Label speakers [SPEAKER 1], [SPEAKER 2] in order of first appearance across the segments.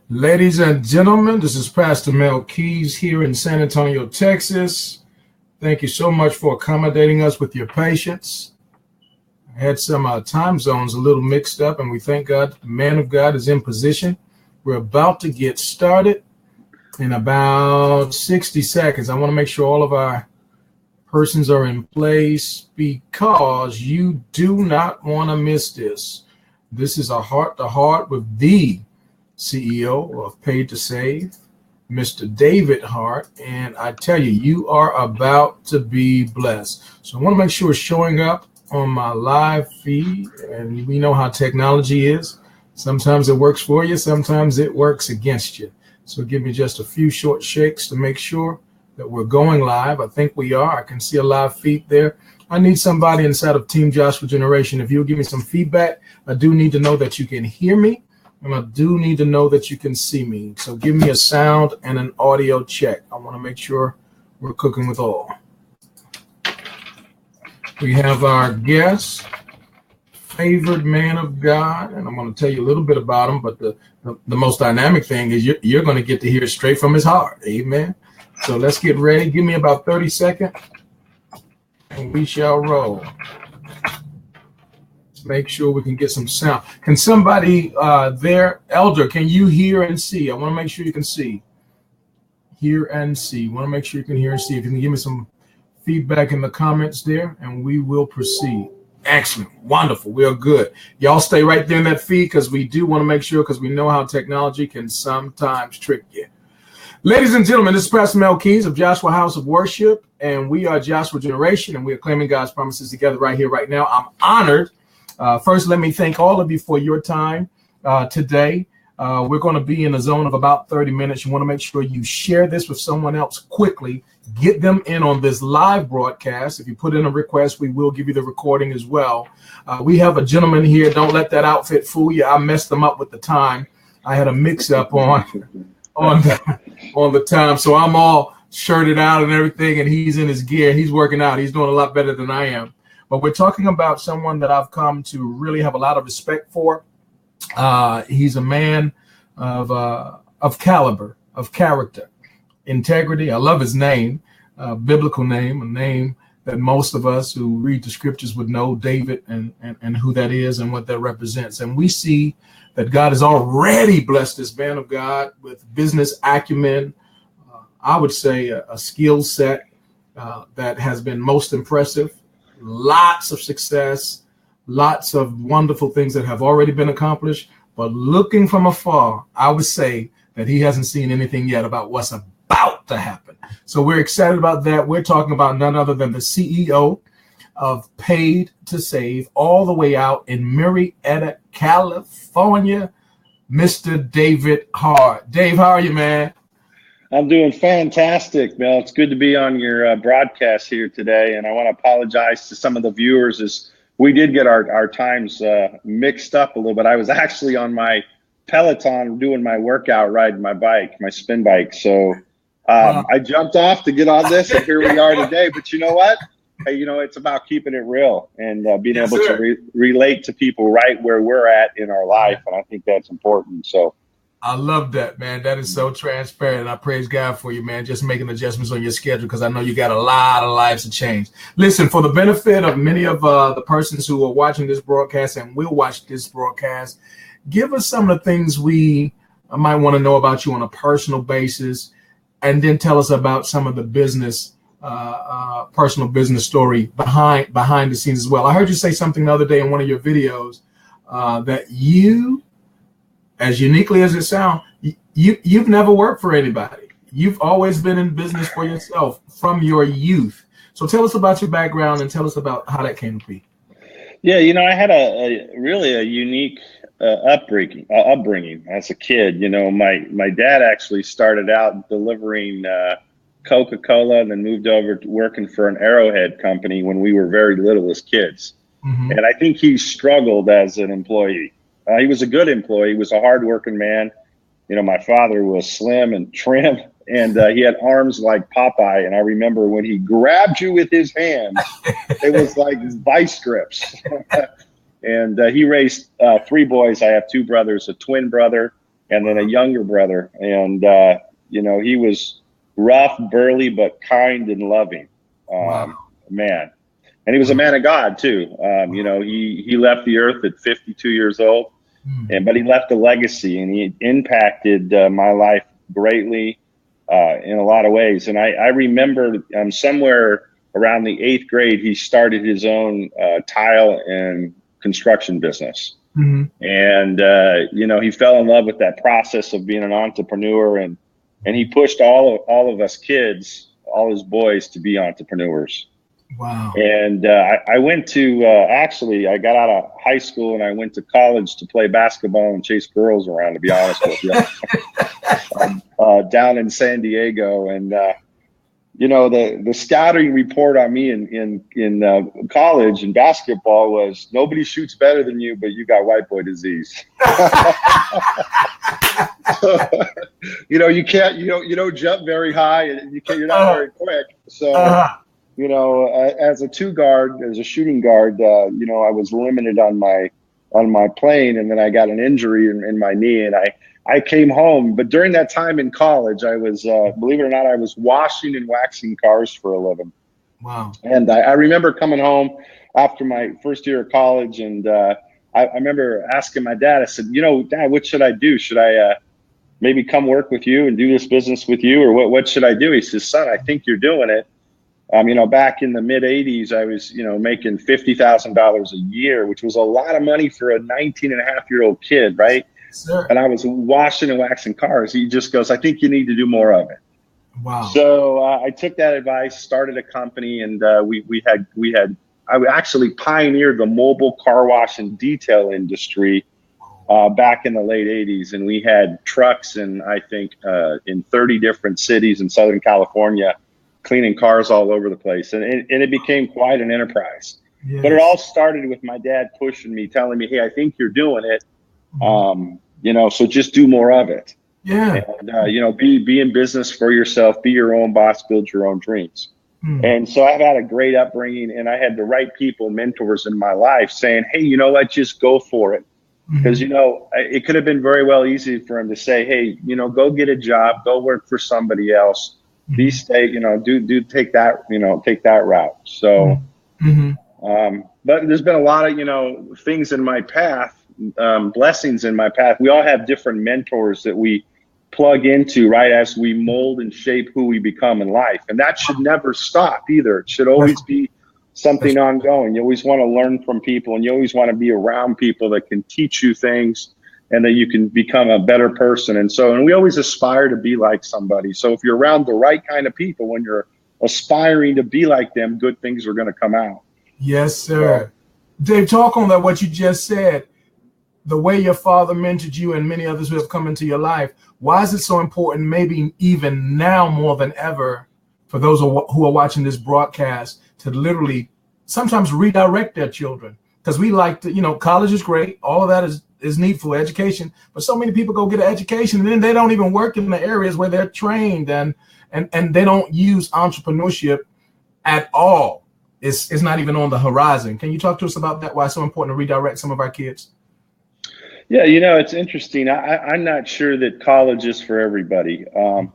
[SPEAKER 1] Ladies and gentlemen, this is Pastor Mel Keys here in San Antonio, Texas. Thank you so much for accommodating us with your patience. I had some time zones a little mixed up, and we thank God the man of God is in position. We're about to get started in about 60 seconds. I want to make sure all of our persons are in place because you do not want to miss this. This is a heart-to-heart with the CEO of P2S, Mr. David Hart, and I tell you, you are about to be blessed. So I want to make sure it's showing up on my live feed, and we know how technology is. Sometimes it works for you, sometimes it works against you. So give me just a few short shakes to make sure that we're going live. I think we are. I can see a live feed there. I need somebody inside of Team Joshua Generation. If you'll give me some feedback, I do need to know that you can hear me. And I do need to know that you can see me. So give me a sound and an audio check. I want to make sure we're cooking with oil. We have our guest, favored man of God, and I'm going to tell you a little bit about him, but the most dynamic thing is you're going to get to hear it straight from his heart. Amen. So let's get ready. Give me about 30 seconds, and we shall roll. Make sure we can get some sound. Can somebody there, Elder, can you hear and see? I want to make sure you can see. Hear and see. Want to make sure you can hear and see. If you can give me some feedback in the comments there, and we will proceed. Excellent. Wonderful. We are good. Y'all stay right there in that feed because we do want to make sure, because we know how technology can sometimes trick you. Ladies and gentlemen, this is Pastor Mel Keys of Joshua House of Worship, and we are Joshua Generation, and we are claiming God's promises together right here, right now. I'm honored. First, let me thank all of you for your time today. We're going to be in a zone of about 30 minutes. You want to make sure you share this with someone else quickly. Get them in on this live broadcast. If you put in a request, we will give you the recording as well. We have a gentleman here. Don't let that outfit fool you. I messed them up with the time. I had a mix-up on the time, so I'm all shirted out and everything, and he's in his gear. He's working out. He's doing a lot better than I am. But we're talking about someone that I've come to really have a lot of respect for. He's a man of caliber, of character, integrity. I love his name, biblical name, a name that most of us who read the scriptures would know, David, and who that is and what that represents. And we see that God has already blessed this man of God with business acumen. I would say a skill set that has been most impressive. Lots of success, lots of wonderful things that have already been accomplished. But looking from afar, I would say that he hasn't seen anything yet about what's about to happen. So we're excited about that. We're talking about none other than the CEO of P2S, all the way out in Marietta, California, Mr. David Hart. Dave, how are you, man?
[SPEAKER 2] I'm doing fantastic, Mel. It's good to be on your broadcast here today. And I want to apologize to some of the viewers as we did get our times mixed up a little bit. I was actually on my Peloton doing my workout, riding my bike, my spin bike. So I jumped off to get on this, and here we are today. But you know what? Hey, it's about keeping it real and being able to relate to people right where we're at in our life. And I think that's important. So
[SPEAKER 1] I love that, man. That is so transparent. I praise God for you, man. Just making adjustments on your schedule because I know you got a lot of lives to change. Listen, for the benefit of many of the persons who are watching this broadcast and will watch this broadcast, give us some of the things we might want to know about you on a personal basis, and then tell us about some of the business, personal business story behind the scenes as well. I heard you say something the other day in one of your videos that you, as uniquely as it sounds, you've never worked for anybody. You've always been in business for yourself from your youth. So tell us about your background and tell us about how that came to be.
[SPEAKER 2] Yeah, I had a really unique upbringing as a kid. My dad actually started out delivering Coca-Cola and then moved over to working for an Arrowhead company when we were very little as kids. Mm-hmm. And I think he struggled as an employee. He was a good employee. He was a hardworking man. My father was slim and trim, and he had arms like Popeye. And I remember when he grabbed you with his hands, it was like vice grips. And he raised three boys. I have two brothers, a twin brother and then a younger brother. And, he was rough, burly, but kind and loving,
[SPEAKER 1] Wow.
[SPEAKER 2] man. And he was a man of God too. He left the earth at 52 years old, but he left a legacy, and he impacted my life greatly in a lot of ways. And I remember somewhere around the 8th grade, he started his own tile and construction business.
[SPEAKER 1] Mm-hmm.
[SPEAKER 2] And he fell in love with that process of being an entrepreneur, and he pushed all of us kids, all his boys, to be entrepreneurs.
[SPEAKER 1] Wow.
[SPEAKER 2] And I went to I got out of high school and I went to college to play basketball and chase girls around, to be honest with you, down in San Diego. And the scouting report on me in college and basketball was, nobody shoots better than you, but you got white boy disease. So, you can't, you don't jump very high, and you're not very quick. So, as a as a shooting guard, I was limited on my playing, and then I got an injury in my knee, and I came home. But during that time in college, I was, believe it or not, I was washing and waxing cars for a living.
[SPEAKER 1] Wow.
[SPEAKER 2] And I remember coming home after my first year of college, and I remember asking my dad, I said, Dad, what should I do? Should I maybe come work with you and do this business with you, or what should I do? He says, son, I think you're doing it. Back in the mid 80s, I was, making $50,000 a year, which was a lot of money for a 19-and-a-half-year-old kid, right?
[SPEAKER 1] Sir.
[SPEAKER 2] And I was washing and waxing cars. He just goes, I think you need to do more of it.
[SPEAKER 1] Wow.
[SPEAKER 2] So I took that advice, started a company, and I actually pioneered the mobile car wash and detail industry back in the late 80s. And we had trucks in 30 different cities in Southern California, cleaning cars all over the place. And it became quite an enterprise. Yes. But it all started with my dad pushing me, telling me, hey, I think you're doing it. So just do more of it.
[SPEAKER 1] Yeah.
[SPEAKER 2] And, be in business for yourself, be your own boss, build your own dreams. And so I've had a great upbringing, and I had the right people, mentors in my life saying, hey, what, just go for it. Because, it could have been very well easy for him to say, hey, go get a job, go work for somebody else. Be take that route. So, but there's been a lot of, things in my path, blessings in my path. We all have different mentors that we plug into, right, as we mold and shape who we become in life. And that should never stop either. It should always be something ongoing. You always want to learn from people, and you always want to be around people that can teach you things, and that you can become a better person. And we always aspire to be like somebody. So if you're around the right kind of people, when you're aspiring to be like them, good things are going to come out.
[SPEAKER 1] Yes, sir. Dave, talk on that, what you just said, the way your father mentored you and many others who have come into your life. Why is it so important, maybe even now more than ever, for those who are watching this broadcast, to literally sometimes redirect their children? Because we like to, college is great. All of that is needful, education. But so many people go get an education, and then they don't even work in the areas where they're trained, and they don't use entrepreneurship at all. It's not even on the horizon. Can you talk to us about that? Why it's so important to redirect some of our kids?
[SPEAKER 2] Yeah, it's interesting. I'm not sure that college is for everybody,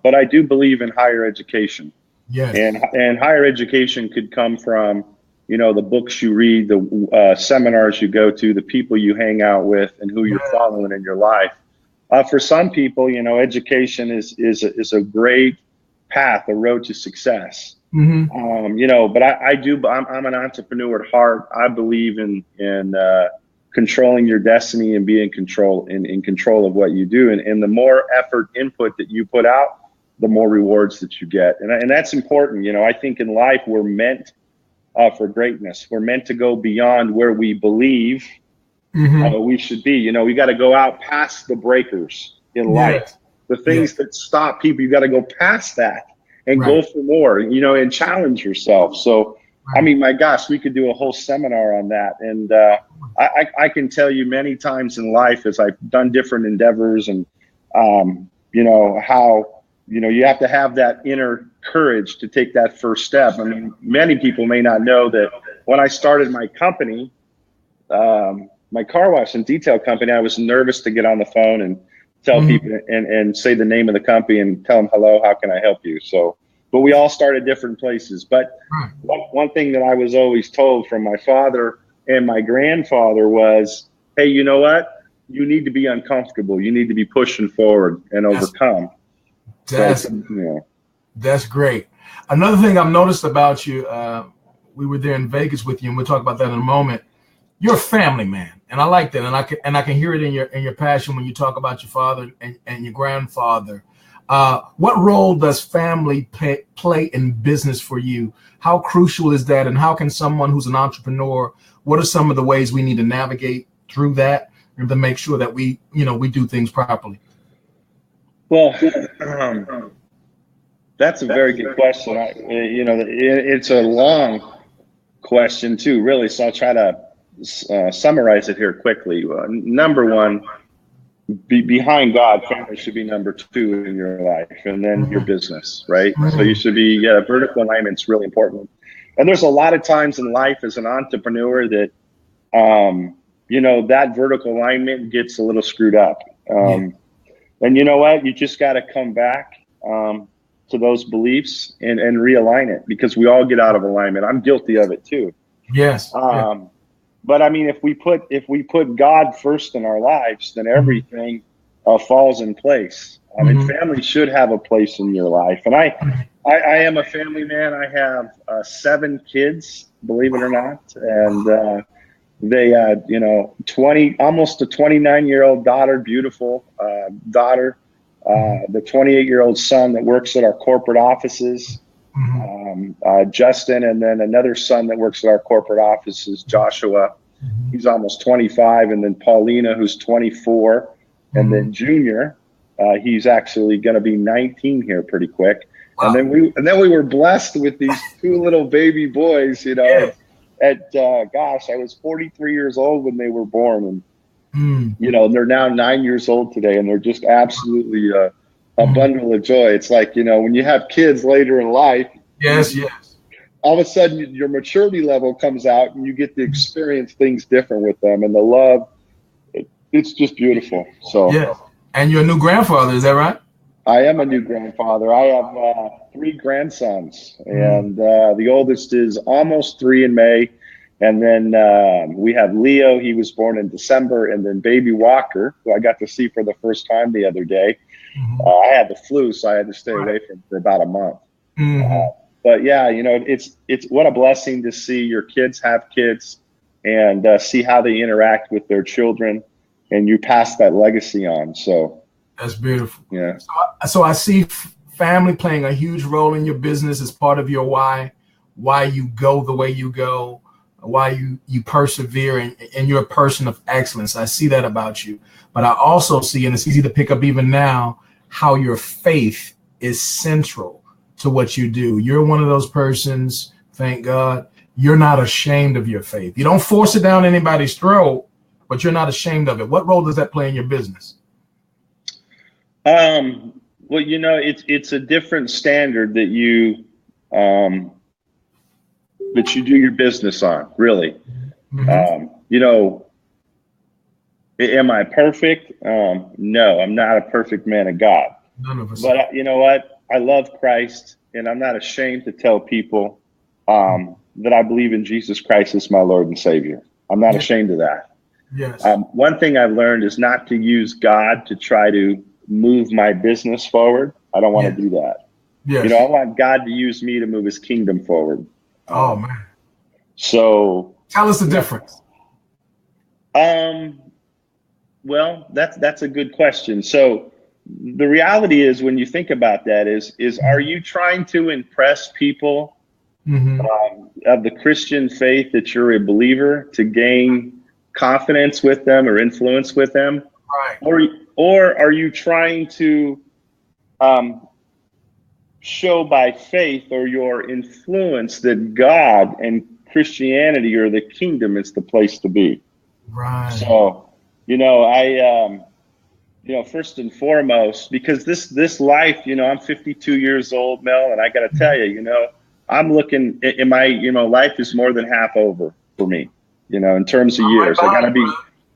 [SPEAKER 2] but I do believe in higher education.
[SPEAKER 1] Yes.
[SPEAKER 2] And higher education could come from, the books you read, the seminars you go to, the people you hang out with, and who you're following in your life. For some people, education is a great path, a road to success. But I'm an entrepreneur at heart. I believe in controlling your destiny and being in control of what you do. And the more effort input that you put out, the more rewards that you get. And that's important. I think in life, we're meant for greatness. We're meant to go beyond where we believe we should be. We got to go out past the breakers in life, the things that stop people. You got to go past that and go for more, and challenge yourself. So, I mean, my gosh, we could do a whole seminar on that. And I can tell you many times in life, as I've done different endeavors, and, how, you have to have that inner courage to take that first step. I mean, many people may not know that when I started my company, my car wash and detail company, I was nervous to get on the phone and tell people and say the name of the company and tell them, hello, how can I help you? So, but we all start at different places. But one thing that I was always told from my father and my grandfather was, hey, you know what? You need to be uncomfortable. You need to be pushing forward and overcome.
[SPEAKER 1] That's great. Another thing I've noticed about you, we were there in Vegas with you, and we'll talk about that in a moment. You're a family man, and I like that, and I can hear it in your passion when you talk about your father and your grandfather. What role does family play in business for you? How crucial is that, and how can someone who's an entrepreneur? What are some of the ways we need to navigate through that and to make sure that we do things properly?
[SPEAKER 2] Well, that's a very good question. It's a long question too, really. So I'll try to summarize it here quickly. Number one, behind God, family should be number two in your life, and then your business, right? So you should be vertical alignment is really important. And there's a lot of times in life as an entrepreneur that that vertical alignment gets a little screwed up. And you know what? You just got to come back to those beliefs and realign it, because we all get out of alignment. I'm guilty of it too.
[SPEAKER 1] Yes.
[SPEAKER 2] But I mean, if we put God first in our lives, then everything falls in place. I mean, family should have a place in your life. And I am a family man. I have 7 kids, believe it or not, and they, almost a 29-year-old daughter, beautiful daughter, the 28-year-old son that works at our corporate offices, Justin, and then another son that works at our corporate offices, Joshua. He's almost 25, and then Paulina, who's 24, and then Junior, he's actually going to be 19 here pretty quick. Wow. And then we were blessed with these 2 little baby boys, gosh, I was 43 years old when they were born, and they're now 9 years old today, and they're just absolutely a bundle of joy. It's like, when you have kids later in life,
[SPEAKER 1] yes,
[SPEAKER 2] all of a sudden your maturity level comes out, and you get to experience things different with them, and the love, it's just beautiful. So
[SPEAKER 1] yeah. And you're a new grandfather, is that right?
[SPEAKER 2] I am a new grandfather. I have 3 grandsons, and the oldest is almost 3 in May. And then we have Leo. He was born in December. And then baby Walker, who I got to see for the first time the other day. I had the flu, so I had to stay away from for about a month. But yeah, it's what a blessing to see your kids have kids and see how they interact with their children, and you pass that legacy on. So
[SPEAKER 1] that's beautiful.
[SPEAKER 2] Yeah.
[SPEAKER 1] So I see family playing a huge role in your business as part of your why you go the way you go, why you persevere, and you're a person of excellence. I see that about you. But I also see, and it's easy to pick up even now, how your faith is central to what you do. You're one of those persons, thank God, you're not ashamed of your faith. You don't force it down anybody's throat, but you're not ashamed of it. What role does that play in your business?
[SPEAKER 2] Well, it's a different standard that you do your business on, really. Am I perfect? No, I'm not a perfect man of God.
[SPEAKER 1] None of us.
[SPEAKER 2] But you know what? I love Christ, and I'm not ashamed to tell people that I believe in Jesus Christ as my Lord and Savior. I'm not ashamed of that.
[SPEAKER 1] Yes.
[SPEAKER 2] One thing I've learned is not to use God to try to move my business forward. I don't want to do that.
[SPEAKER 1] Yes.
[SPEAKER 2] I want God to use me to move his kingdom forward.
[SPEAKER 1] Oh, man.
[SPEAKER 2] So
[SPEAKER 1] tell us the difference.
[SPEAKER 2] Well, that's a good question. So the reality is, when you think about that, is are you trying to impress people of the Christian faith that you're a believer to gain confidence with them or influence with them?
[SPEAKER 1] Right.
[SPEAKER 2] Or are you trying to show by faith or your influence that God and Christianity or the kingdom is the place to be?
[SPEAKER 1] Right.
[SPEAKER 2] So, first and foremost, because this life, I'm 52 years old, Mel, and I got to tell you, I'm looking in my, life is more than half over for me, in terms of years. I got to be,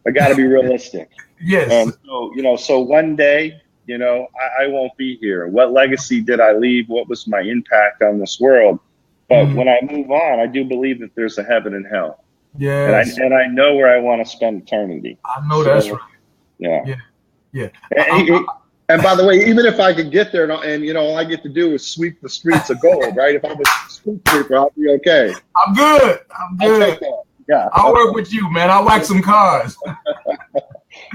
[SPEAKER 2] I got to be realistic.
[SPEAKER 1] Yes.
[SPEAKER 2] And so, so one day, I won't be here. What legacy did I leave? What was my impact on this world? But when I move on, I do believe that there's a heaven and hell.
[SPEAKER 1] Yes.
[SPEAKER 2] And I know where I want to spend eternity.
[SPEAKER 1] I know that's right.
[SPEAKER 2] Yeah.
[SPEAKER 1] Yeah.
[SPEAKER 2] And by the way, even if I could get there and all I get to do is sweep the streets of gold, right? If I'm a street sweeper, I'll be okay.
[SPEAKER 1] I'm good.
[SPEAKER 2] I'll take that. Yeah.
[SPEAKER 1] I'll work with you, man. I'll wax some cars.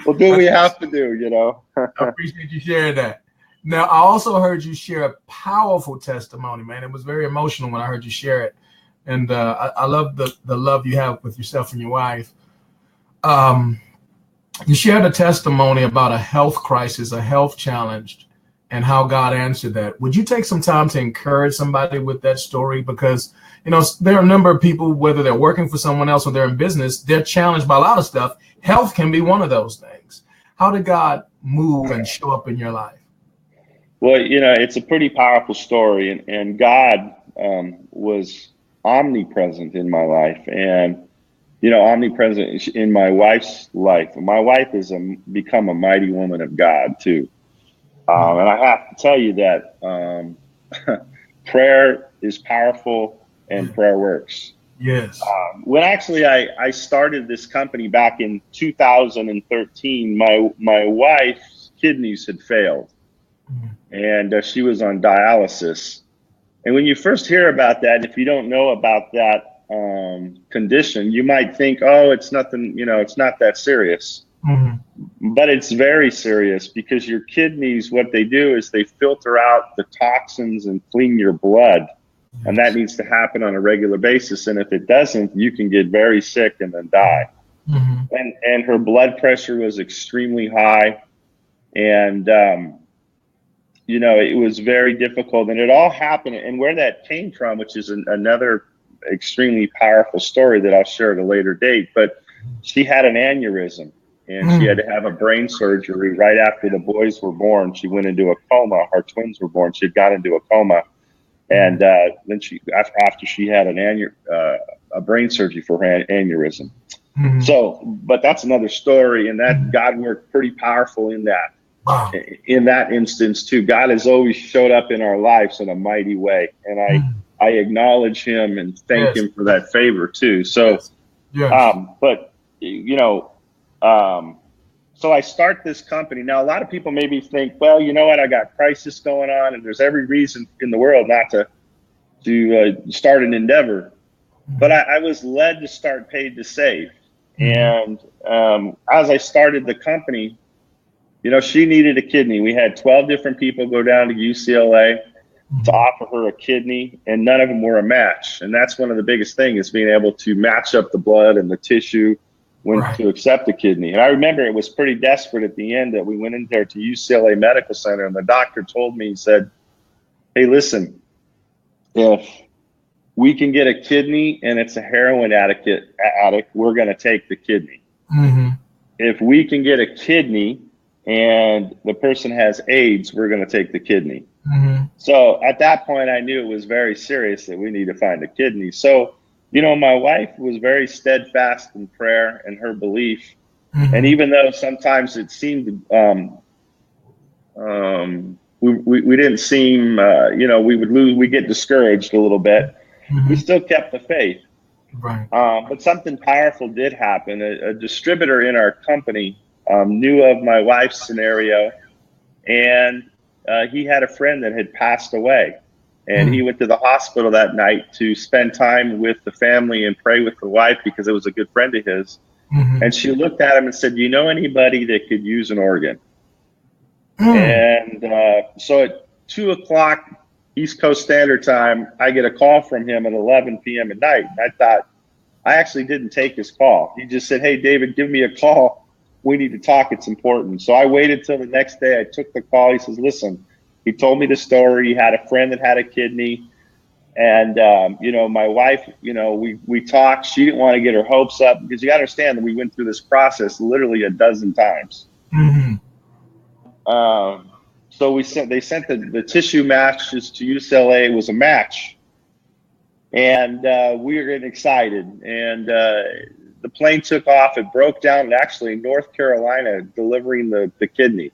[SPEAKER 2] We'll do what we have to do,
[SPEAKER 1] I appreciate you sharing that. Now, I also heard you share a powerful testimony, man. It was very emotional when I heard you share it. And I love the love you have with yourself and your wife. You shared a testimony about a health crisis, a health challenge, and how God answered that. Would you take some time to encourage somebody with that story? Because, there are a number of people, whether they're working for someone else or they're in business, they're challenged by a lot of stuff. Health can be one of those things. How did God move and show up in your life?
[SPEAKER 2] Well, it's a pretty powerful story, and God was omnipresent in my life, and omnipresent in my wife's life. My wife has become a mighty woman of God too, and I have to tell you that prayer is powerful and prayer works.
[SPEAKER 1] Yes.
[SPEAKER 2] When actually I started this company back in 2013, my wife's kidneys had failed, and she was on dialysis. And when you first hear about that, if you don't know about that condition, you might think, oh, it's nothing, it's not that serious. But it's very serious, because your kidneys, what they do is they filter out the toxins and clean your blood. And that needs to happen on a regular basis. And if it doesn't, you can get very sick and then die. And her blood pressure was extremely high. And, it was very difficult. And it all happened. And where that came from, which is another extremely powerful story that I'll share at a later date, but she had an aneurysm, and she had to have a brain surgery right after the boys were born. She went into a coma. Our twins were born. She had got into a coma. And then after she had a brain surgery for her aneurysm. So, but that's another story, and that God worked pretty powerful in that.
[SPEAKER 1] Wow.
[SPEAKER 2] In that instance too. God has always showed up in our lives in a mighty way, and I acknowledge Him and thank Him for that favor too. So, but so I start this company. Now, a lot of people maybe think, well, you know what, I got crisis going on, and there's every reason in the world not to start an endeavor. But I was led to start Paid to Save. And as I started the company, she needed a kidney. We had 12 different people go down to UCLA to offer her a kidney, and none of them were a match. And that's one of the biggest things, is being able to match up the blood and the tissue to accept a kidney. And I remember it was pretty desperate at the end that we went in there to UCLA Medical Center, and the doctor told me, he said, hey, listen, if we can get a kidney and it's a heroin addict, we're going to take the kidney. If we can get a kidney and the person has AIDS, we're going to take the kidney. So at that point, I knew it was very serious that we need to find a kidney. So, my wife was very steadfast in prayer and her belief. And even though sometimes it seemed, we didn't seem, we get discouraged a little bit. We still kept the faith. But something powerful did happen. A distributor in our company knew of my wife's scenario, and he had a friend that had passed away. And he went to the hospital that night to spend time with the family and pray with the wife, because it was a good friend of his. And she looked at him and said, do you know anybody that could use an organ? And so at 2 o'clock East Coast Standard Time, I get a call from him at 11 p.m. at night. And I thought, I actually didn't take his call. He just said, hey, David, give me a call. We need to talk. It's important. So I waited till the next day. I took the call. He says, listen, he told me the story. He had a friend that had a kidney. And, my wife, we talked. She didn't want to get her hopes up, because you got to understand that we went through this process literally a dozen times. So they sent the tissue matches to UCLA. It was a match. And we were getting excited. And the plane took off. It broke down actually in North Carolina delivering the kidney.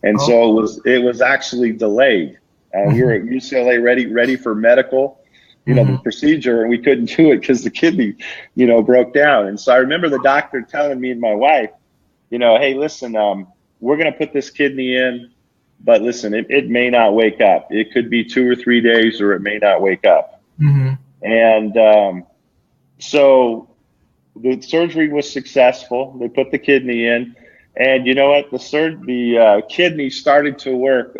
[SPEAKER 2] And so it was actually delayed. We were at UCLA ready for medical, the procedure, and we couldn't do it because the kidney, broke down. And so I remember the doctor telling me and my wife, hey, listen, we're going to put this kidney in, but listen, it may not wake up. It could be 2 or 3 days, or it may not wake up. And so the surgery was successful. They put the kidney in, and you know what? The kidney started to work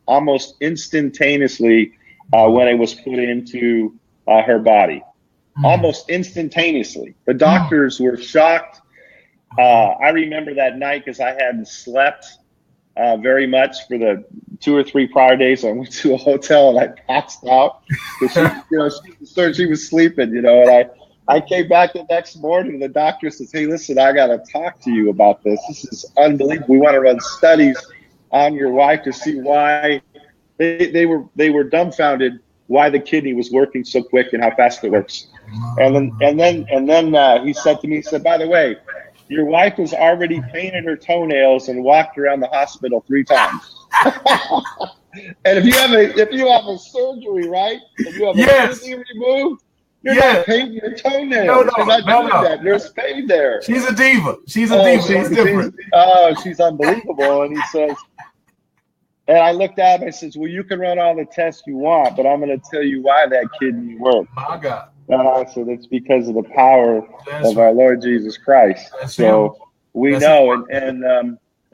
[SPEAKER 2] almost instantaneously when it was put into her body. Almost instantaneously. The doctors were shocked. I remember that night because I hadn't slept very much for the 2 or 3 prior days. I went to a hotel and I passed out because she was sleeping, and I came back the next morning and the doctor says, hey, listen, I got to talk to you about this. This is unbelievable. We want to run studies on your wife to see why they were dumbfounded why the kidney was working so quick and how fast it works. And then he said to me, he said, by the way, your wife has already painted her toenails and walked around the hospital 3 times. And if you have a surgery, right? If you have a kidney removed, you're not painting your toenails. You're not doing that. There's pain there.
[SPEAKER 1] She's a diva. She's different.
[SPEAKER 2] She's unbelievable. And he says, and I looked at him and I says, well, you can run all the tests you want, but I'm going to tell you why that kidney worked.
[SPEAKER 1] My God.
[SPEAKER 2] And I said, it's because of the power of our Lord Jesus Christ. We know.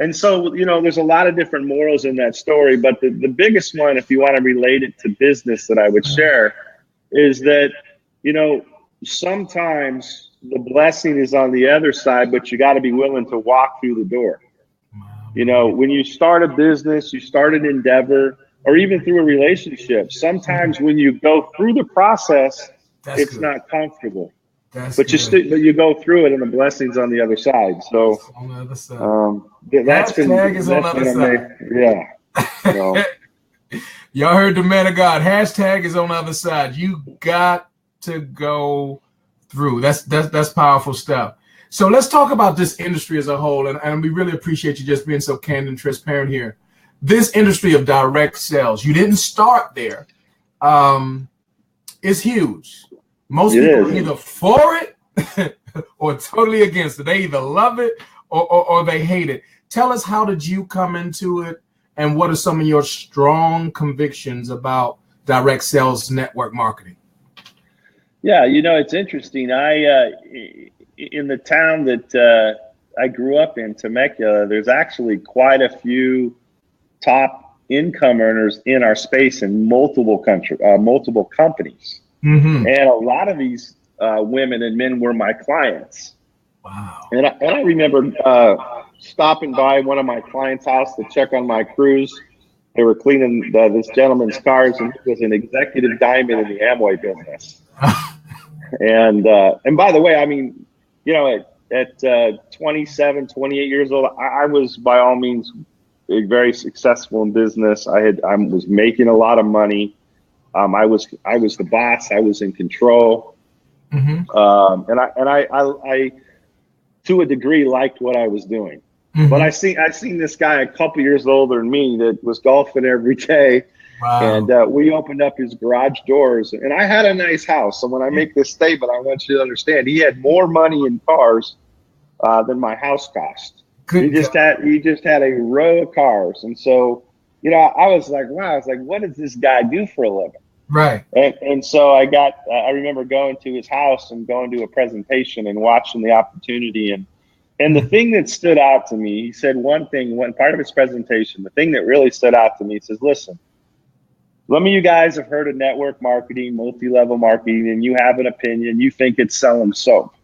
[SPEAKER 2] And so, there's a lot of different morals in that story. But the biggest one, if you want to relate it to business that I would share, is that, sometimes the blessing is on the other side, but you got to be willing to walk through the door. When you start a business, you start an endeavor, or even through a relationship, sometimes when you go through the process, it's not comfortable. But you go through it, and the blessings on the other side. So
[SPEAKER 1] on the other side.
[SPEAKER 2] That's been on
[SPEAKER 1] the other side.
[SPEAKER 2] Yeah. So.
[SPEAKER 1] Y'all heard the man of God. Hashtag is on the other side. You got to go through. That's powerful stuff. So let's talk about this industry as a whole, and we really appreciate you just being so candid and transparent here. This industry of direct sales, you didn't start there. It's huge. Most people are either for it or totally against it. They either love it or they hate it. Tell us, how did you come into it, and what are some of your strong convictions about direct sales network marketing?
[SPEAKER 2] Yeah, it's interesting. In the town that I grew up in, Temecula, there's actually quite a few top income earners in our space in multiple companies. And a lot of these women and men were my clients.
[SPEAKER 1] Wow.
[SPEAKER 2] And I remember stopping by one of my clients' house to check on my crews. They were cleaning this gentleman's cars, and he was an executive diamond in the Amway business. And by the way, I mean, at 27, 28 years old, I was by all means very successful in business. I was making a lot of money. I was the boss. I was in control. And I to a degree liked what I was doing. But I seen this guy a couple years older than me that was golfing every day.
[SPEAKER 1] Wow.
[SPEAKER 2] And we opened up his garage doors, and I had a nice house. So when I make this statement, I want you to understand he had more money in cars than my house cost. He just had a row of cars. And so, I was like, wow, what does this guy do for a living?
[SPEAKER 1] Right.
[SPEAKER 2] And so I remember going to his house and going to a presentation and watching the opportunity. And the thing that stood out to me, he said one part of his presentation, the thing that really stood out to me, he says, listen, some of you guys have heard of network marketing, multi-level marketing, and you have an opinion. You think it's selling soap.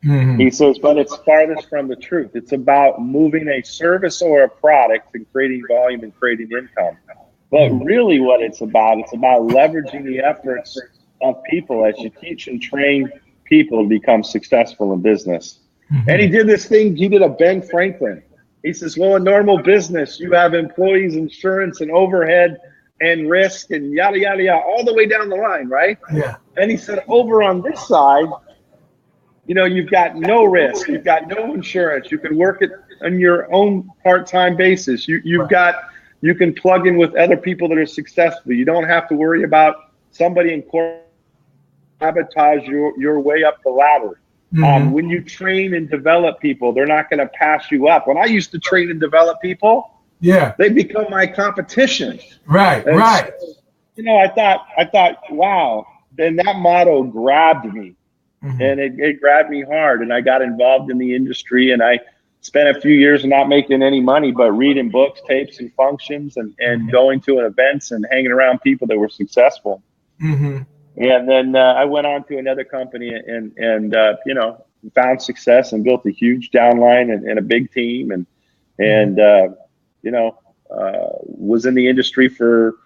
[SPEAKER 2] He says, but it's farthest from the truth. It's about moving a service or a product and creating volume and creating income. But really what it's about leveraging the efforts of people as you teach and train people to become successful in business. And he did this thing. He did a Ben Franklin. He says, well, in normal business, you have employees, insurance, and overhead, and risk, and yada, yada, yada, all the way down the line, right?
[SPEAKER 1] Yeah.
[SPEAKER 2] And he said, over on this side, you've got no risk, you've got no insurance, you can work it on your own part-time basis. You can plug in with other people that are successful. You don't have to worry about somebody in corporate sabotage your way up the ladder. When you train and develop people, they're not going to pass you up. When I used to train and develop people, they become my competition.
[SPEAKER 1] Right.
[SPEAKER 2] So, I thought, wow. Then that motto grabbed me, and it grabbed me hard. And I got involved in the industry, and I spent a few years not making any money, but reading books, tapes, and functions, and going to events and hanging around people that were successful. And then I went on to another company and found success and built a huge downline and a big team, and was in the industry for,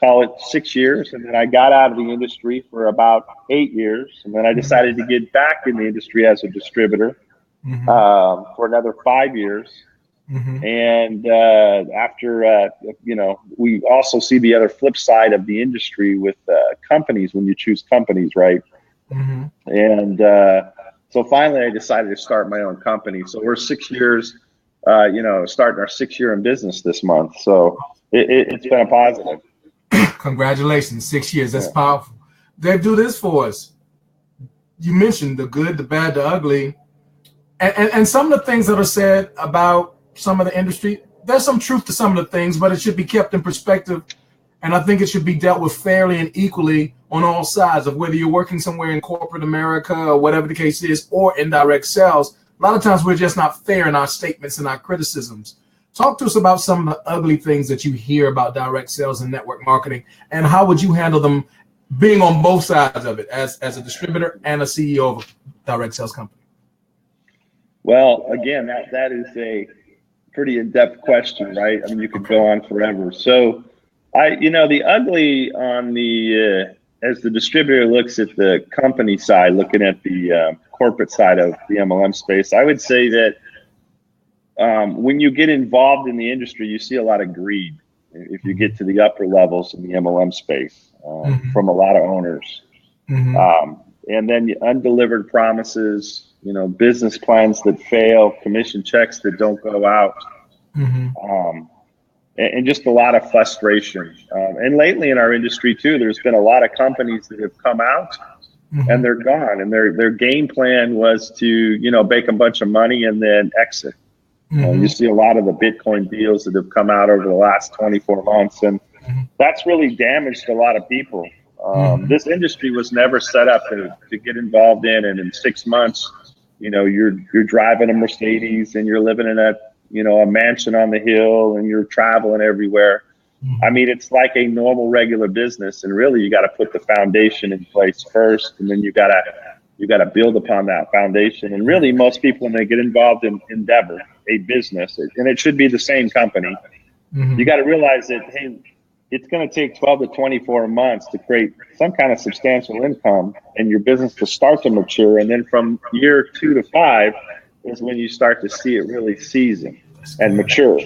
[SPEAKER 2] call it 6 years. And then I got out of the industry for about 8 years. And then I decided to get back in the industry as a distributor for another 5 years. And after, we also see the other flip side of the industry with companies when you choose companies, right? And so finally I decided to start my own company. So we're 6 years, starting our 6th year in business this month. So it's been a positive.
[SPEAKER 1] Congratulations, 6 years. That's powerful. Dave, do this for us. You mentioned the good, the bad, the ugly, and some of the things that are said about some of the industry. There's some truth to some of the things, but it should be kept in perspective. And I think it should be dealt with fairly and equally on all sides of whether you're working somewhere in corporate America or whatever the case is, or in direct sales. A lot of times we're just not fair in our statements and our criticisms. Talk to us about some of the ugly things that you hear about direct sales and network marketing, and how would you handle them being on both sides of it as a distributor and a CEO of a direct sales company?
[SPEAKER 2] Well, again, that is a pretty in-depth question, right? I mean, you could go on forever. So the ugly on the, as the distributor looks at the company side, looking at the corporate side of the MLM space, I would say that when you get involved in the industry, you see a lot of greed. If you get to the upper levels in the MLM space from a lot of owners, and then the undelivered promises, business plans that fail, commission checks that don't go out, and just a lot of frustration. And lately in our industry too, there's been a lot of companies that have come out and they're gone, and their game plan was to make a bunch of money and then exit. You see a lot of the Bitcoin deals that have come out over the last 24 months, and that's really damaged a lot of people. This industry was never set up to get involved in, and in 6 months, you're driving a Mercedes and you're living in a mansion on the hill and you're traveling everywhere. I mean, it's like a normal, regular business, and really you got to put the foundation in place first, and then you got to build upon that foundation. And really, most people, when they get involved in Endeavor, a business, and it should be the same company, you got to realize that, hey, it's going to take 12 to 24 months to create some kind of substantial income and your business to start to mature. And then from year 2 to 5 is when you start to see it really season and mature.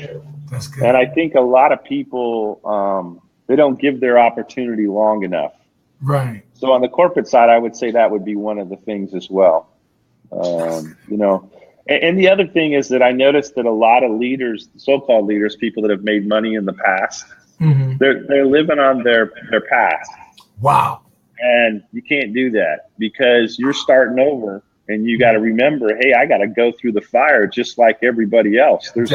[SPEAKER 1] That's good.
[SPEAKER 2] And I think a lot of people, they don't give their opportunity long enough.
[SPEAKER 1] Right.
[SPEAKER 2] So on the corporate side, I would say that would be one of the things as well. And the other thing is that I noticed that a lot of leaders, so-called leaders, people that have made money in the past, they're living on their past.
[SPEAKER 1] Wow.
[SPEAKER 2] And you can't do that because you're starting over, and you got to remember, hey, I got to go through the fire just like everybody else. There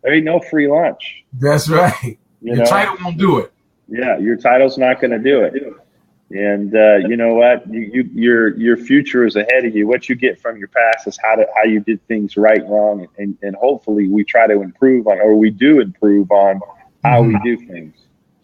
[SPEAKER 2] ain't no free lunch.
[SPEAKER 1] That's right. Your title won't do it.
[SPEAKER 2] Yeah, your title's not going to do it. And you know what? Your future is ahead of you. What you get from your past is how you did things right and wrong, and hopefully we try to improve on, or we do improve on how we do things.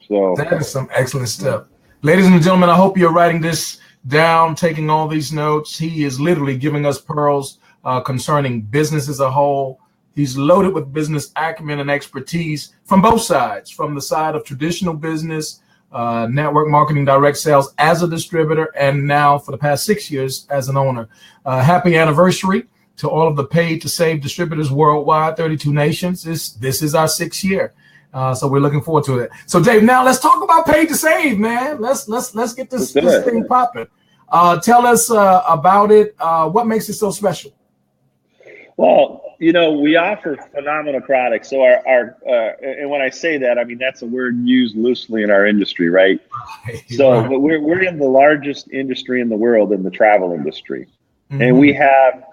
[SPEAKER 2] So
[SPEAKER 1] that is some excellent stuff. Ladies and gentlemen, I hope you're writing this down, taking all these notes. He is literally giving us pearls concerning business as a whole. He's loaded with business acumen and expertise from both sides, from the side of traditional business, network marketing, direct sales as a distributor, and now for the past 6 years as an owner. Happy anniversary to all of the paid to save distributors worldwide, 32 nations. This is our 6th year. So we're looking forward to it. So Dave, now let's talk about paid to save, man. Let's get this thing popping. Tell us about it. What makes it so special?
[SPEAKER 2] Well, we offer phenomenal products. So and when I say that, I mean, that's a word used loosely in our industry, right? So but we're in the largest industry in the world, in the travel industry. Mm-hmm. And we have,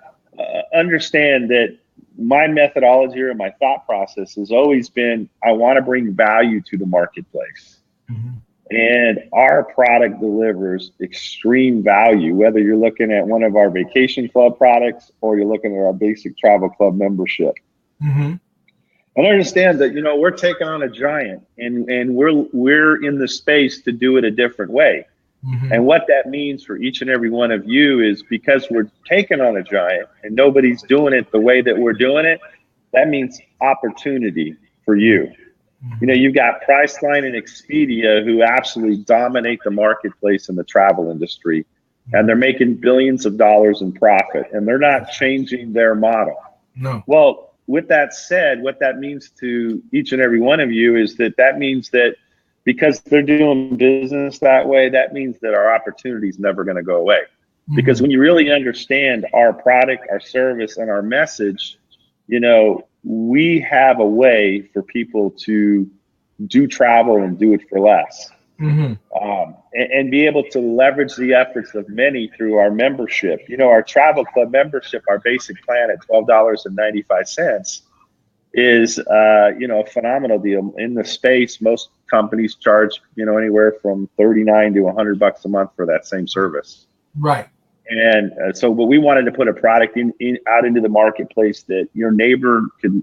[SPEAKER 2] understand that my methodology or my thought process has always been, I want to bring value to the marketplace. Mm-hmm. And our product delivers extreme value, whether you're looking at one of our vacation club products or you're looking at our basic travel club membership. Mm-hmm. And understand that, we're taking on a giant, and we're in the space to do it a different way. Mm-hmm. And what that means for each and every one of you is, because we're taking on a giant and nobody's doing it the way that we're doing it, that means opportunity for you. You've got Priceline and Expedia, who absolutely dominate the marketplace in the travel industry, and they're making billions of dollars in profit, and they're not changing their model. No. Well, with that said, what that means to each and every one of you is that means that because they're doing business that way, that means that our opportunity is never going to go away. Mm-hmm. Because when you really understand our product, our service, and our message, we have a way for people to do travel and do it for less. Mm-hmm. And be able to leverage the efforts of many through our membership. Our travel club membership, our basic plan at $12.95 is, a phenomenal deal. In the space, most companies charge, anywhere from $39 to $100 a month for that same service. Right. And but we wanted to put a product out into the marketplace that your neighbor could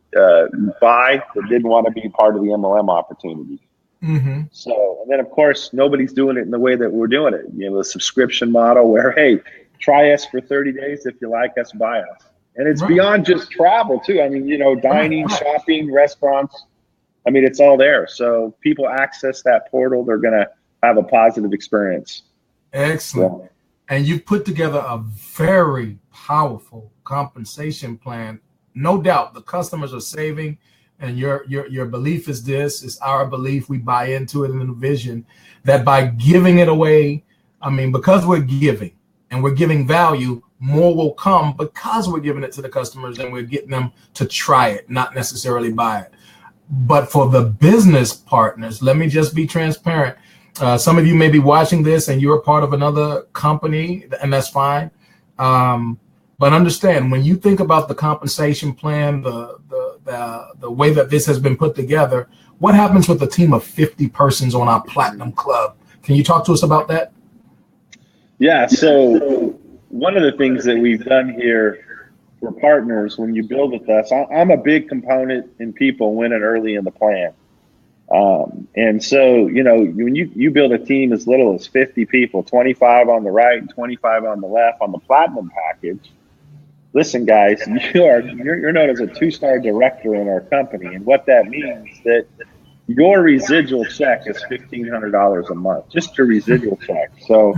[SPEAKER 2] buy, but didn't want to be part of the MLM opportunity. Mm-hmm. So, and then of course, nobody's doing it in the way that we're doing it. A subscription model where, hey, try us for 30 days. If you like us, buy us. And it's beyond just travel too. I mean, dining, shopping, restaurants. I mean, it's all there. So people access that portal, they're going to have a positive experience.
[SPEAKER 1] Excellent. Yeah. And you put together a very powerful compensation plan. No doubt the customers are saving, and your belief is this, is our belief. We buy into it in the vision that by giving it away, because we're giving and we're giving value, more will come because we're giving it to the customers and we're getting them to try it, not necessarily buy it. But for the business partners, let me just be transparent. Some of you may be watching this and you're a part of another company, and that's fine. But understand, when you think about the compensation plan, the way that this has been put together, what happens with a team of 50 persons on our Platinum Club? Can you talk to us about that?
[SPEAKER 2] Yeah, so one of the things that we've done here for partners, when you build with us, I'm a big component in people winning early in the plan. And so, when you build a team as little as 50 people, 25 on the right and 25 on the left on the Platinum package, listen, guys, you're known as a 2-star director in our company. And what that means is that your residual check is $1,500 a month, just your residual check. So,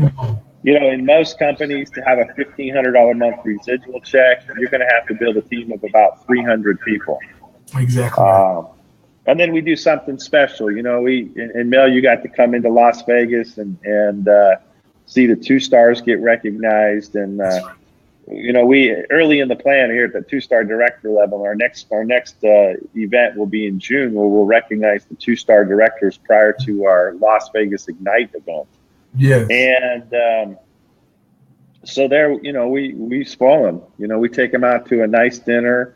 [SPEAKER 2] in most companies, to have a $1,500 a month residual check, you're going to have to build a team of about 300 people.
[SPEAKER 1] Exactly.
[SPEAKER 2] And then we do something special. And Mel, you got to come into Las Vegas and see the 2 stars get recognized. And, we early in the plan here at the 2-star director level, our next event will be in June, where we'll recognize the 2-star directors prior to our Las Vegas Ignite event. Yes. And so there, we spoil them. We take them out to a nice dinner.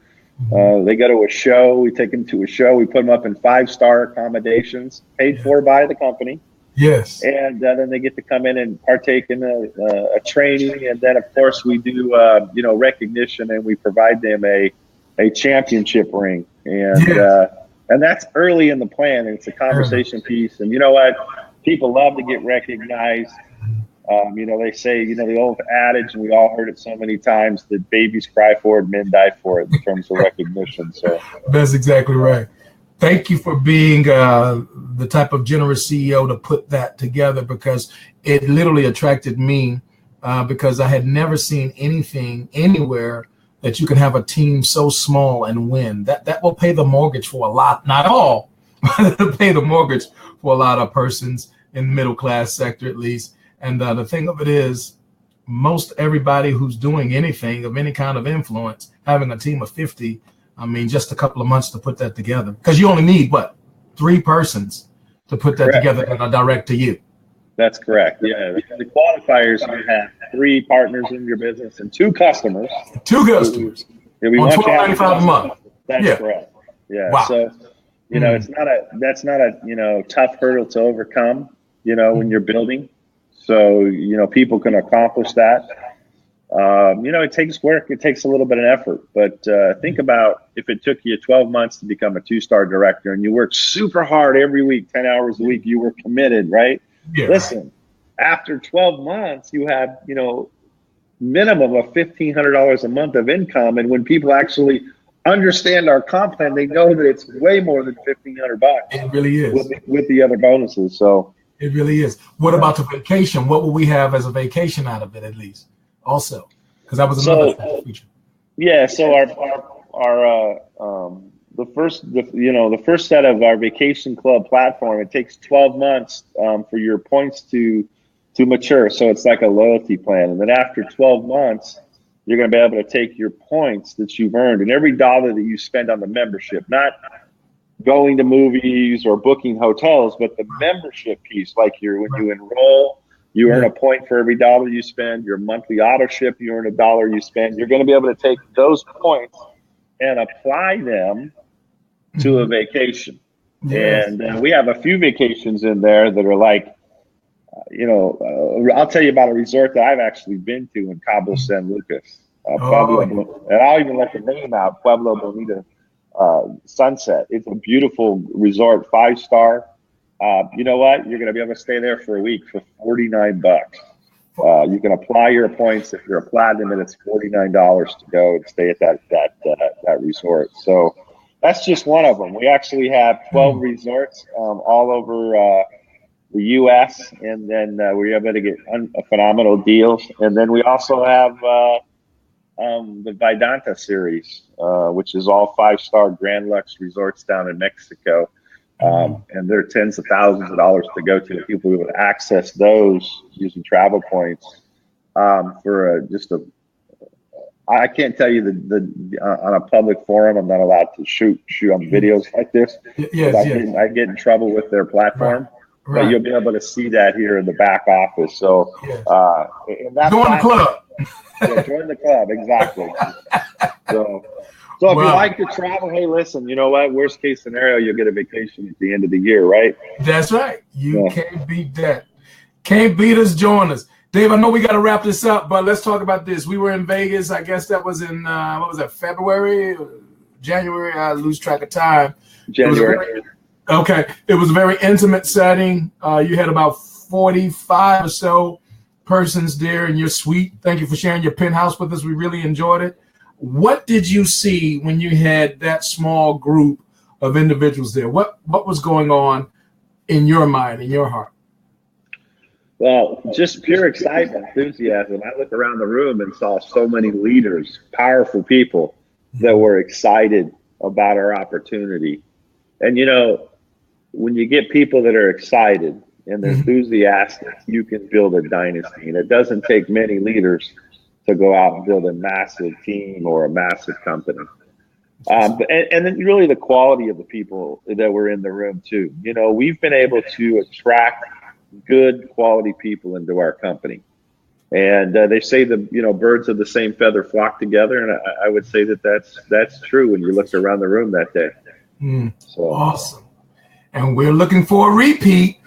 [SPEAKER 2] They go to a show. We take them to a show. We put them up in 5-star accommodations, paid for by the company. Yes. And then they get to come in and partake in a training. And then, of course, we do, recognition, and we provide them a championship ring. And that's early in the plan. And it's a conversation piece. And you know what? People love to get recognized. They say, the old adage, and we all heard it so many times, that babies cry for it, men die for it in terms of recognition. So
[SPEAKER 1] that's exactly right. Thank you for being the type of generous CEO to put that together, because it literally attracted me because I had never seen anything anywhere that you can have a team so small and win. That will pay the mortgage for a lot, not all, but it'll pay the mortgage for a lot of persons in the middle class sector at least. And the thing of it is, most everybody who's doing anything of any kind of influence, having a team of 50, I mean, just a couple of months to put that together. Because you only need, what, 3 persons to put that together that are direct to you.
[SPEAKER 2] That's correct. Yeah. The qualifiers, you have 3 partners in your business and 2 customers.
[SPEAKER 1] 2 customers.
[SPEAKER 2] Yeah, we
[SPEAKER 1] on
[SPEAKER 2] want
[SPEAKER 1] $12.95 a month.
[SPEAKER 2] That's correct. Yeah.
[SPEAKER 1] Wow.
[SPEAKER 2] So, that's not a, tough hurdle to overcome, when you're building. So, people can accomplish that. It takes work. It takes a little bit of effort. But think about if it took you 12 months to become a 2-star director and you worked super hard every week, 10 hours a week, you were committed, right?
[SPEAKER 1] Yeah.
[SPEAKER 2] Listen, after 12 months, you have, minimum of $1,500 a month of income. And when people actually understand our comp plan, they know that it's way more than $1,500.
[SPEAKER 1] It really is.
[SPEAKER 2] With the other bonuses. So
[SPEAKER 1] it really is. What about the vacation? What will we have as a vacation out of it, at least? Also, because that was another feature.
[SPEAKER 2] Yeah. So the first set of our vacation club platform, it takes 12 months for your points to mature. So it's like a loyalty plan. And then after 12 months, you're going to be able to take your points that you've earned and every dollar that you spend on the membership, not going to movies or booking hotels, but the membership piece, like when you enroll, you earn a point for every dollar you spend. Your monthly auto ship, you earn $1 you spend. You're going to be able to take those points and apply them to a vacation. Yes. And we have a few vacations in there that are like, I'll tell you about a resort that I've actually been to in Cabo San Lucas, Pueblo, and I'll even let the name out, Pueblo Bonita Sunset. It's a beautiful resort, 5-star. You know what? You're going to be able to stay there for a week for $49. You can apply your points if you're a platinum, and it's $49 to go and stay at that resort. So that's just one of them. We actually have 12 resorts all over the U.S. and then we're able to get phenomenal deals. And then we also have the Vidanta series, which is all 5-star Grand Lux resorts down in Mexico. And there are tens of thousands of dollars to go to. People who would access those using travel points for I can't tell you on a public forum. I'm not allowed to shoot on videos like this.
[SPEAKER 1] Yes,
[SPEAKER 2] I get in trouble with their platform.
[SPEAKER 1] Right.
[SPEAKER 2] But you'll be able to see that here in the back office. So,
[SPEAKER 1] join the club.
[SPEAKER 2] Yeah, join the club, exactly. So if you like to travel, hey, listen, you know what? Worst case scenario, you'll get a vacation at the end of the year, right?
[SPEAKER 1] That's right. You can't beat that. Can't beat us. Join us. Dave, I know we got to wrap this up, but let's talk about this. We were in Vegas. I guess that was in, February, January? I lose track of time.
[SPEAKER 2] January.
[SPEAKER 1] Okay. It was a very intimate setting. You had about 45 or so persons there in your suite. Thank you for sharing your penthouse with us. We really enjoyed it. What did you see when you had that small group of individuals there? What was going on in your mind, in your heart?
[SPEAKER 2] Well, just pure excitement, enthusiasm. I looked around the room and saw so many leaders, powerful people that were excited about our opportunity. And, when you get people that are excited and they're enthusiastic, you can build a dynasty. And it doesn't take many leaders to go out and build a massive team or a massive company. And then really the quality of the people that were in the room too. We've been able to attract good quality people into our company. And they say birds of the same feather flock together. And I would say that's true when you looked around the room that day. So
[SPEAKER 1] awesome. And we're looking for a repeat,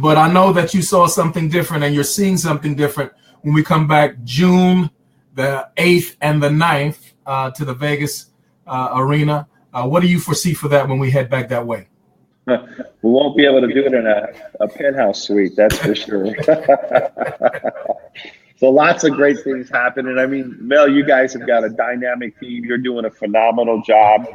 [SPEAKER 1] but I know that you saw something different and you're seeing something different when we come back June the 8th and the 9th to the Vegas arena. What do you foresee for that when we head back that way?
[SPEAKER 2] We won't be able to do it in a penthouse suite, that's for sure. So lots of great things happen. And I mean, Mel, you guys have got a dynamic team. You're doing a phenomenal job.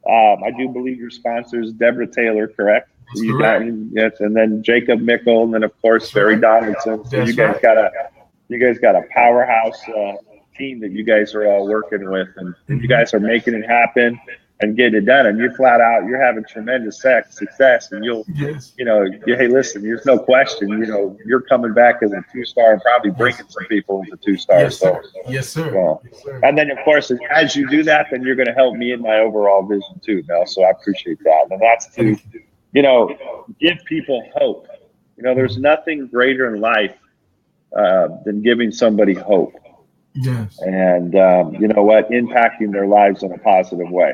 [SPEAKER 2] I do believe your sponsor is Deborah Taylor, correct? Yes, and then Jacob Mickle, and then of course Barry Donaldson. So you guys got a powerhouse team that you guys are all working with, and you guys are making it happen. and getting it done. And you're flat out, you're having tremendous success, and
[SPEAKER 1] Yes.
[SPEAKER 2] hey, listen, there's no question, you're coming back as a 2-star and probably bringing some people as a 2-star.
[SPEAKER 1] Yes, sir. Yes, sir.
[SPEAKER 2] Yeah.
[SPEAKER 1] Yes, sir.
[SPEAKER 2] And then, of course, as you do that, then you're going to help me in my overall vision too, Mel. So I appreciate that. And that's to, give people hope. There's nothing greater in life than giving somebody hope.
[SPEAKER 1] Yes.
[SPEAKER 2] And you know what? Impacting their lives in a positive way.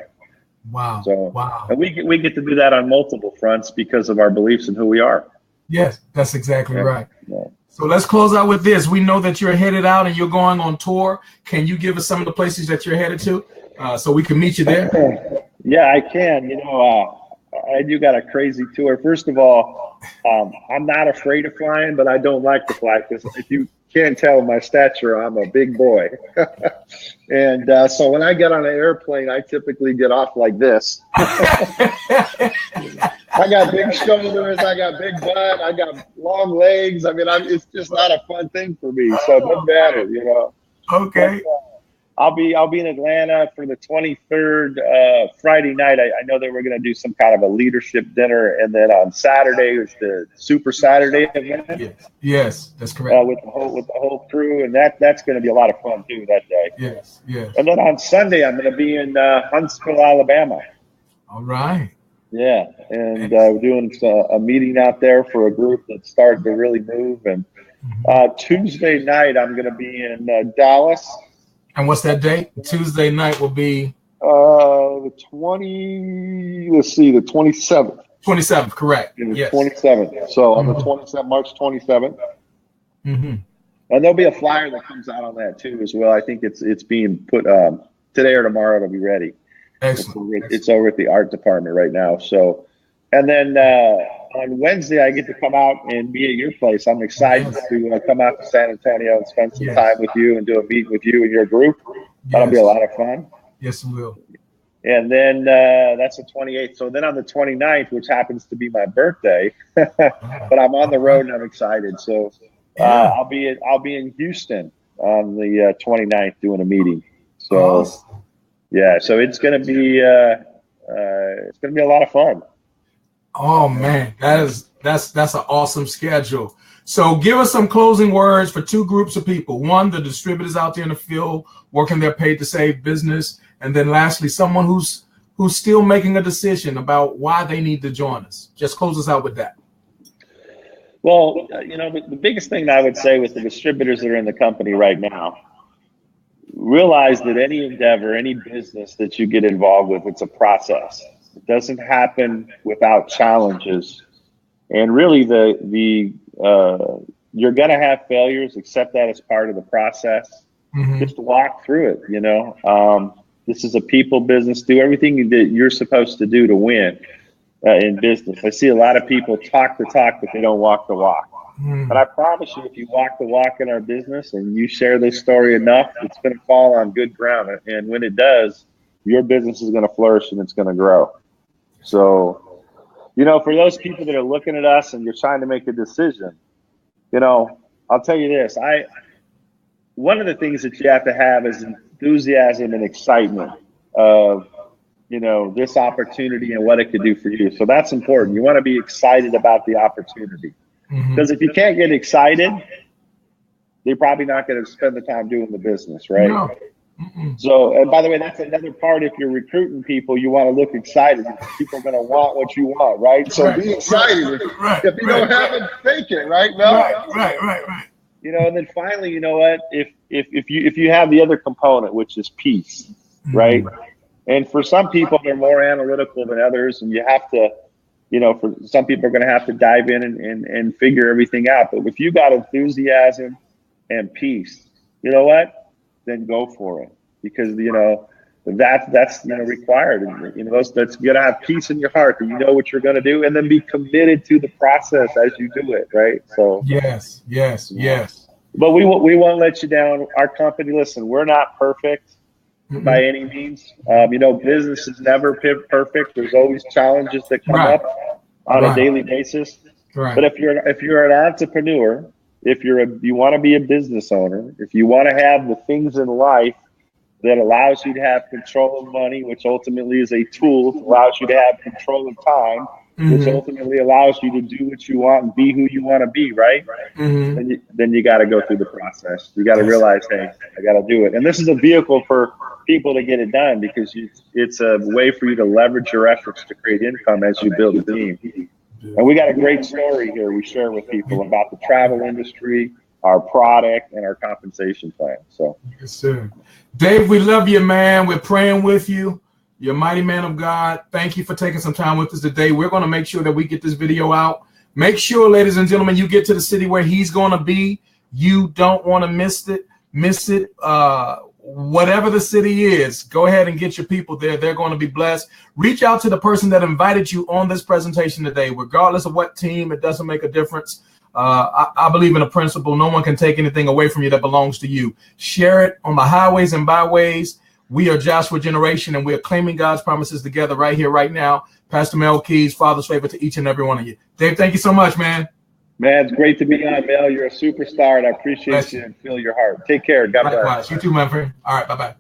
[SPEAKER 1] Wow.
[SPEAKER 2] So,
[SPEAKER 1] wow.
[SPEAKER 2] And we get to do that on multiple fronts because of our beliefs and who we are.
[SPEAKER 1] Yes, that's exactly right.
[SPEAKER 2] Yeah.
[SPEAKER 1] So let's close out with this. We know that you're headed out and you're going on tour. Can you give us some of the places that you're headed to so we can meet you there?
[SPEAKER 2] Yeah, I can. You got a crazy tour. First of all, I'm not afraid of flying, but I don't like to fly because if you can't tell my stature, I'm a big boy. And so when I get on an airplane, I typically get off like this. I got big shoulders, I got big butt, I got long legs. I mean, it's just not a fun thing for me. So it doesn't matter,
[SPEAKER 1] Okay.
[SPEAKER 2] But, I'll be in Atlanta for the 23rd, Friday night. I know that we're going to do some kind of a leadership dinner, and then on Saturday is the Super Saturday event.
[SPEAKER 1] Yes, that's correct.
[SPEAKER 2] With the whole crew, and that's going to be a lot of fun too that day.
[SPEAKER 1] Yes.
[SPEAKER 2] And then on Sunday, I'm going to be in Huntsville, Alabama.
[SPEAKER 1] All right.
[SPEAKER 2] Yeah, and we're doing a meeting out there for a group that's starting to really move. And Tuesday night, I'm going to be in Dallas.
[SPEAKER 1] And what's that date? Tuesday night will be
[SPEAKER 2] the 27th.
[SPEAKER 1] 27th, correct.
[SPEAKER 2] Yes. 27th. So on the 27th, March 27th.
[SPEAKER 1] Mm-hmm.
[SPEAKER 2] And there'll be a flyer that comes out on that too as well. I think it's being put today or tomorrow. It'll be ready.
[SPEAKER 1] Excellent.
[SPEAKER 2] It's over at the art department right now. So, and then on Wednesday I get to come out and be at your place. I'm excited to come out to San Antonio and spend some time with you and do a meeting with you and your group. That'll be a lot of fun.
[SPEAKER 1] Yes, it will.
[SPEAKER 2] And then that's the 28th. So then on the 29th, which happens to be my birthday, but I'm on the road and I'm excited. So I'll be in Houston on the 29th doing a meeting. So yeah, so it's gonna be a lot of fun.
[SPEAKER 1] Oh man, that's an awesome schedule. So give us some closing words for two groups of people. One, the distributors out there in the field working their paid to save business, and then lastly, someone who's still making a decision about why they need to join us. Just close us out with that.
[SPEAKER 2] Well, the biggest thing I would say with the distributors that are in the company right now, realize that any endeavor, any business that you get involved with, it's a process. It doesn't happen without challenges. And really you're going to have failures, accept that as part of the process. Mm-hmm. Just walk through it, this is a people business. Do everything that you're supposed to do to win in business. I see a lot of people talk the talk, but they don't walk the walk. But I promise you, if you walk the walk in our business and you share this story enough, it's going to fall on good ground. And when it does, your business is going to flourish and it's going to grow. So, for those people that are looking at us and you're trying to make a decision, I'll tell you this. One of the things that you have to have is enthusiasm and excitement of, this opportunity and what it could do for you. So that's important. You want to be excited about the opportunity. Because if you can't get excited, they're probably not going to spend the time doing the business, right?
[SPEAKER 1] No.
[SPEAKER 2] So, and by the way, that's another part. If you're recruiting people, you want to look excited. People are going to want what you want, right? So be excited. If you don't have it, fake it, right? No.
[SPEAKER 1] Right.
[SPEAKER 2] And then finally, you know what? If you have the other component, which is peace, right? And for some people, they're more analytical than others, and you have to. For some people are going to have to dive in and figure everything out. But if you got enthusiasm and peace, you know what? Then go for it, because that's required. And that's you got to have peace in your heart that you know what you're going to do, and then be committed to the process as you do it. Right. So
[SPEAKER 1] yes.
[SPEAKER 2] But we won't let you down. Our company, listen, we're not perfect. By any means. Business is never perfect. There's always challenges that come up on a daily basis.
[SPEAKER 1] Right.
[SPEAKER 2] But if you're an entrepreneur, if you want to be a business owner, if you want to have the things in life that allows you to have control of money, which ultimately is a tool, allows you to have control of time, which ultimately allows you to do what you want and be who you want to be, right? Then you got to go through the process. You got to realize, hey, I got to do it. And this is a vehicle for people to get it done, because it's a way for you to leverage your efforts to create income as you build a team. And we got a great story here we share with people about the travel industry, our product, and our compensation plan. So,
[SPEAKER 1] yes, sir. Dave, we love you, man. We're praying with you. You're a mighty man of God. Thank you for taking some time with us today. We're going to make sure that we get this video out. Make sure, ladies and gentlemen, you get to the city where he's going to be. You don't want to miss it. Whatever the city is, go ahead and get your people there. They're going to be blessed. Reach out to the person that invited you on this presentation today. Regardless of what team, it doesn't make a difference. I believe in a principle. No one can take anything away from you that belongs to you. Share it on the highways and byways. We are Joshua Generation, and we are claiming God's promises together right here, right now. Pastor Mel Keys, Father's favor to each and every one of you. Dave, thank you so much, man.
[SPEAKER 2] Man, it's great to be on, Mel. You're a superstar, and I appreciate you and feel your heart. Take care. God bless.
[SPEAKER 1] Likewise. You too, my friend. All right, bye-bye.